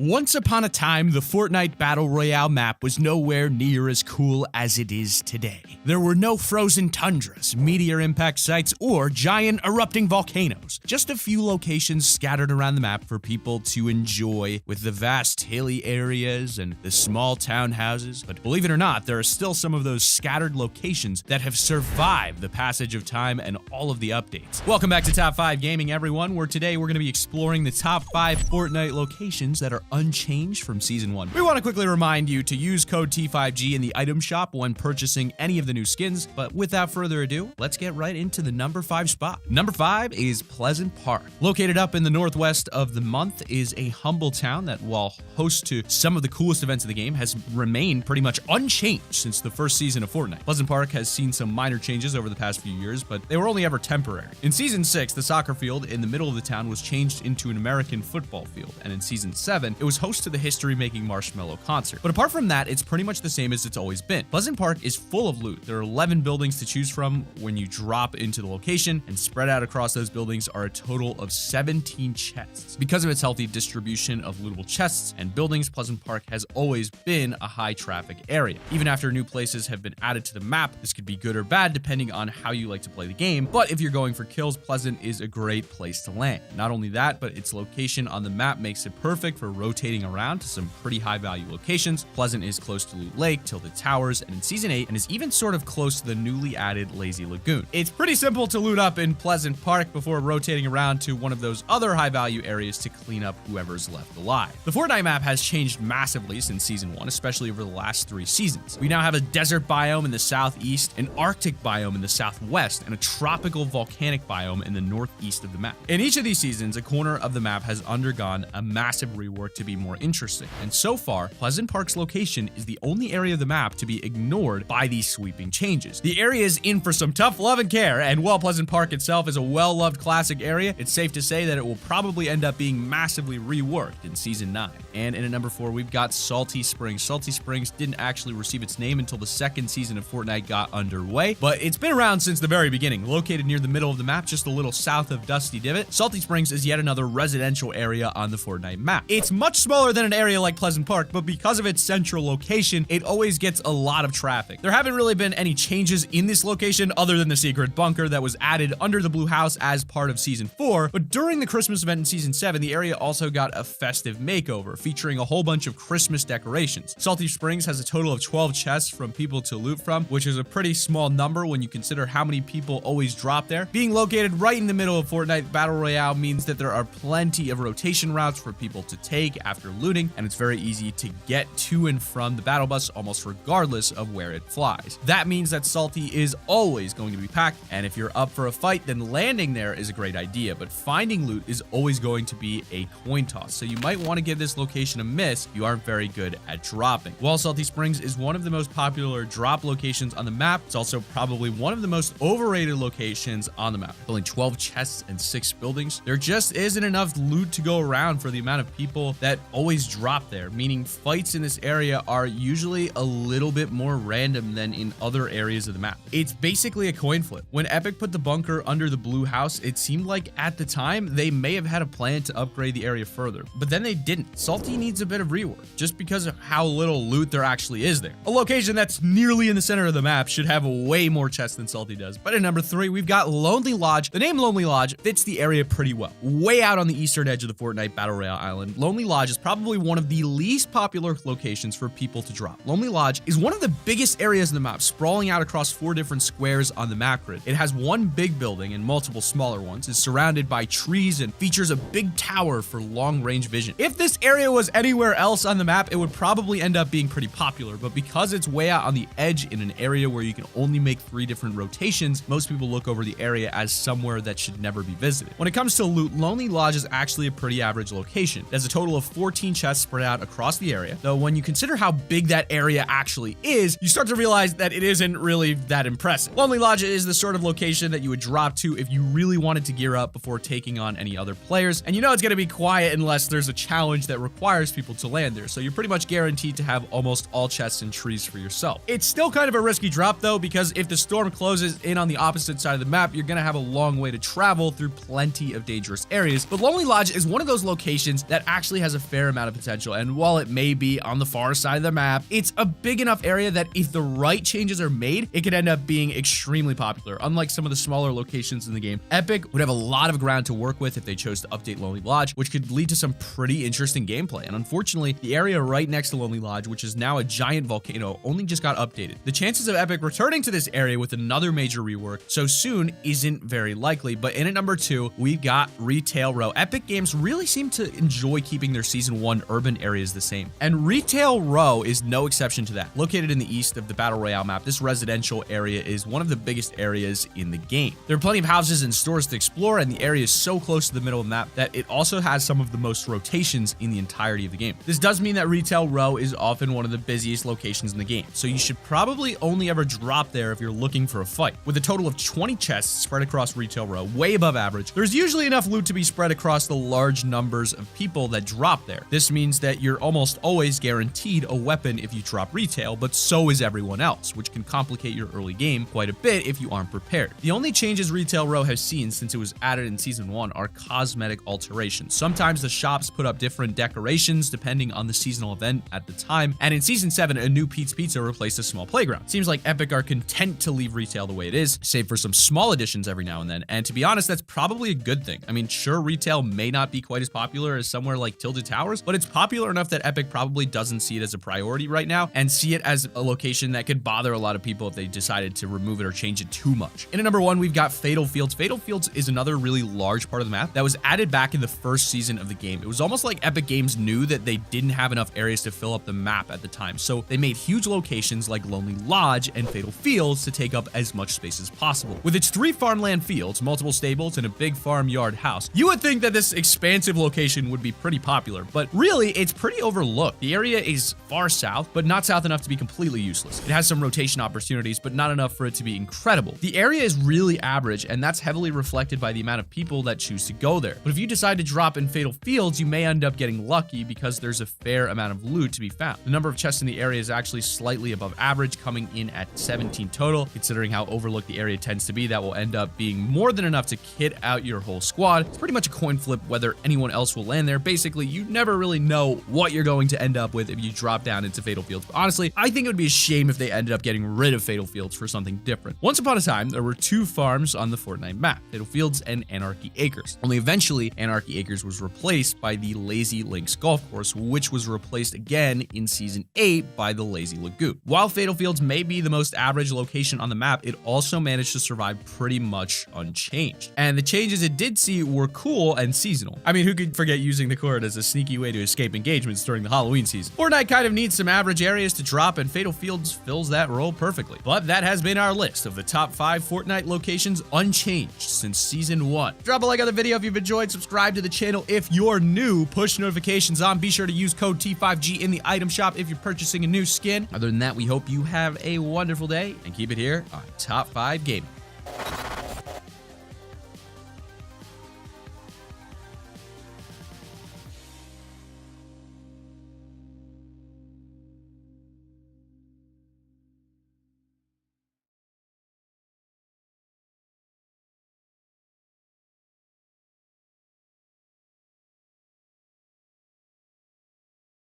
Once upon a time, the Fortnite Battle Royale map was nowhere near as cool as it is today. There were no frozen tundras, meteor impact sites, or giant erupting volcanoes. Just a few locations scattered around the map for people to enjoy, with the vast hilly areas and the small townhouses. But believe it or not, there are still some of those scattered locations that have survived the passage of time and all of the updates. Welcome back to Top 5 Gaming, everyone, where today we're going to be exploring the top 5 Fortnite locations that are unchanged from Season 1. We want to quickly remind you to use code T5G in the item shop when purchasing any of the new skins, but without further ado, let's get right into the number 5 spot. Number 5 is Pleasant Park. Located up in the northwest of the month is a humble town that, while host to some of the coolest events of the game, has remained pretty much unchanged since the first season of Fortnite. Pleasant Park has seen some minor changes over the past few years, but they were only ever temporary. In Season 6, the soccer field in the middle of the town was changed into an American football field, and in Season 7, it was host to the history-making Marshmallow concert. But apart from that, it's pretty much the same as it's always been. Pleasant Park is full of loot. There are 11 buildings to choose from when you drop into the location, and spread out across those buildings are a total of 17 chests. Because of its healthy distribution of lootable chests and buildings, Pleasant Park has always been a high-traffic area. Even after new places have been added to the map, this could be good or bad depending on how you like to play the game, but if you're going for kills, Pleasant is a great place to land. Not only that, but its location on the map makes it perfect for rotating around to some pretty high value locations. Pleasant is close to Loot Lake, Tilted Towers, and in Season 8, and is even sort of close to the newly added Lazy Lagoon. It's pretty simple to loot up in Pleasant Park before rotating around to one of those other high value areas to clean up whoever's left alive. The Fortnite map has changed massively since Season 1, especially over the last 3 seasons. We now have a desert biome in the southeast, an Arctic biome in the southwest, and a tropical volcanic biome in the northeast of the map. In each of these seasons, a corner of the map has undergone a massive rework to be more interesting, and so far, Pleasant Park's location is the only area of the map to be ignored by these sweeping changes. The area is in for some tough love and care, and while Pleasant Park itself is a well-loved classic area, it's safe to say that it will probably end up being massively reworked in Season 9. And in at number 4, we've got Salty Springs. Salty Springs didn't actually receive its name until the second season of Fortnite got underway, but it's been around since the very beginning. Located near the middle of the map, just a little south of Dusty Divot, Salty Springs is yet another residential area on the Fortnite map. It's much smaller than an area like Pleasant Park, but because of its central location, it always gets a lot of traffic. There haven't really been any changes in this location other than the secret bunker that was added under the blue house as part of Season 4, but during the Christmas event in Season 7, the area also got a festive makeover, featuring a whole bunch of Christmas decorations. Salty Springs has a total of 12 chests from people to loot from, which is a pretty small number when you consider how many people always drop there. Being located right in the middle of Fortnite Battle Royale means that there are plenty of rotation routes for people to take after looting, and it's very easy to get to and from the battle bus almost regardless of where it flies. That means that Salty is always going to be packed, and if you're up for a fight, then landing there is a great idea, but finding loot is always going to be a coin toss, so you might want to give this location a miss if you aren't very good at dropping. While Salty Springs is one of the most popular drop locations on the map, it's also probably one of the most overrated locations on the map. With only 12 chests and 6 buildings, there just isn't enough loot to go around for the amount of people that always drop there, meaning fights in this area are usually a little bit more random than in other areas of the map. It's basically a coin flip. When Epic put the bunker under the blue house, it seemed like at the time they may have had a plan to upgrade the area further, but then they didn't. Salty needs a bit of rework, just because of how little loot there actually is there. A location that's nearly in the center of the map should have way more chests than Salty does. But in number 3, we've got Lonely Lodge. The name Lonely Lodge fits the area pretty well. Way out on the eastern edge of the Fortnite Battle Royale island, Lonely Lodge is probably one of the least popular locations for people to drop. Lonely Lodge is one of the biggest areas in the map, sprawling out across 4 different squares on the map grid. It has one big building and multiple smaller ones, is surrounded by trees, and features a big tower for long-range vision. If this area was anywhere else on the map, it would probably end up being pretty popular, but because it's way out on the edge in an area where you can only make 3 different rotations, most people look over the area as somewhere that should never be visited. When it comes to loot, Lonely Lodge is actually a pretty average location. It has a total of 14 chests spread out across the area, though when you consider how big that area actually is, you start to realize that it isn't really that impressive. Lonely Lodge is the sort of location that you would drop to if you really wanted to gear up before taking on any other players, and you know it's going to be quiet unless there's a challenge that requires people to land there, so you're pretty much guaranteed to have almost all chests and trees for yourself. It's still kind of a risky drop though, because if the storm closes in on the opposite side of the map, you're going to have a long way to travel through plenty of dangerous areas, but Lonely Lodge is one of those locations that actually has has a fair amount of potential, and while it may be on the far side of the map, it's a big enough area that if the right changes are made, it could end up being extremely popular. Unlike some of the smaller locations in the game, Epic would have a lot of ground to work with if they chose to update Lonely Lodge, which could lead to some pretty interesting gameplay. And unfortunately, the area right next to Lonely Lodge, which is now a giant volcano, only just got updated. The chances of Epic returning to this area with another major rework so soon isn't very likely. But in at number 2, we've got Retail Row. Epic Games really seem to enjoy keeping their Season 1 urban areas the same, and Retail Row is no exception to that. Located in the east of the Battle Royale map, this residential area is one of the biggest areas in the game. There are plenty of houses and stores to explore, and the area is so close to the middle of the map that it also has some of the most rotations in the entirety of the game. This does mean that Retail Row is often one of the busiest locations in the game, so you should probably only ever drop there if you're looking for a fight. With a total of 20 chests spread across Retail Row, way above average, there's usually enough loot to be spread across the large numbers of people that drop there. This means that you're almost always guaranteed a weapon if you drop retail, but so is everyone else, which can complicate your early game quite a bit if you aren't prepared. The only changes Retail Row has seen since it was added in Season 1 are cosmetic alterations. Sometimes the shops put up different decorations depending on the seasonal event at the time, and in Season 7, a new Pete's Pizza replaced a small playground. Seems like Epic are content to leave retail the way it is, save for some small additions every now and then, and to be honest, that's probably a good thing. I mean, sure, retail may not be quite as popular as somewhere like Tilted Towers, but it's popular enough that Epic probably doesn't see it as a priority right now and see it as a location that could bother a lot of people if they decided to remove it or change it too much. In at number 1, we've got Fatal Fields. Fatal Fields is another really large part of the map that was added back in the first season of the game. It was almost like Epic Games knew that they didn't have enough areas to fill up the map at the time, so they made huge locations like Lonely Lodge and Fatal Fields to take up as much space as possible. With its 3 farmland fields, multiple stables, and a big farmyard house, you would think that this expansive location would be pretty popular, but really, it's pretty overlooked. The area is far south, but not south enough to be completely useless. It has some rotation opportunities, but not enough for it to be incredible. The area is really average, and that's heavily reflected by the amount of people that choose to go there. But if you decide to drop in Fatal Fields, you may end up getting lucky because there's a fair amount of loot to be found. The number of chests in the area is actually slightly above average, coming in at 17 total. Considering how overlooked the area tends to be, that will end up being more than enough to kit out your whole squad. It's pretty much a coin flip whether anyone else will land there. Basically, you never really know what you're going to end up with if you drop down into Fatal Fields. But honestly, I think it would be a shame if they ended up getting rid of Fatal Fields for something different. Once upon a time, there were 2 farms on the Fortnite map, Fatal Fields and Anarchy Acres. Only eventually, Anarchy Acres was replaced by the Lazy Links Golf Course, which was replaced again in Season 8 by the Lazy Lagoon. While Fatal Fields may be the most average location on the map, it also managed to survive pretty much unchanged. And the changes it did see were cool and seasonal. I mean, who could forget using the court as a sneaky way to escape engagements during the Halloween season? Fortnite kind of needs some average areas to drop, and Fatal Fields fills that role perfectly. But that has been our list of the top 5 Fortnite locations unchanged since Season 1. Drop a like on the video if you've enjoyed, subscribe to the channel if you're new, push notifications on, be sure to use code T5G in the item shop if you're purchasing a new skin. Other than that, we hope you have a wonderful day and keep it here on Top 5 Gaming.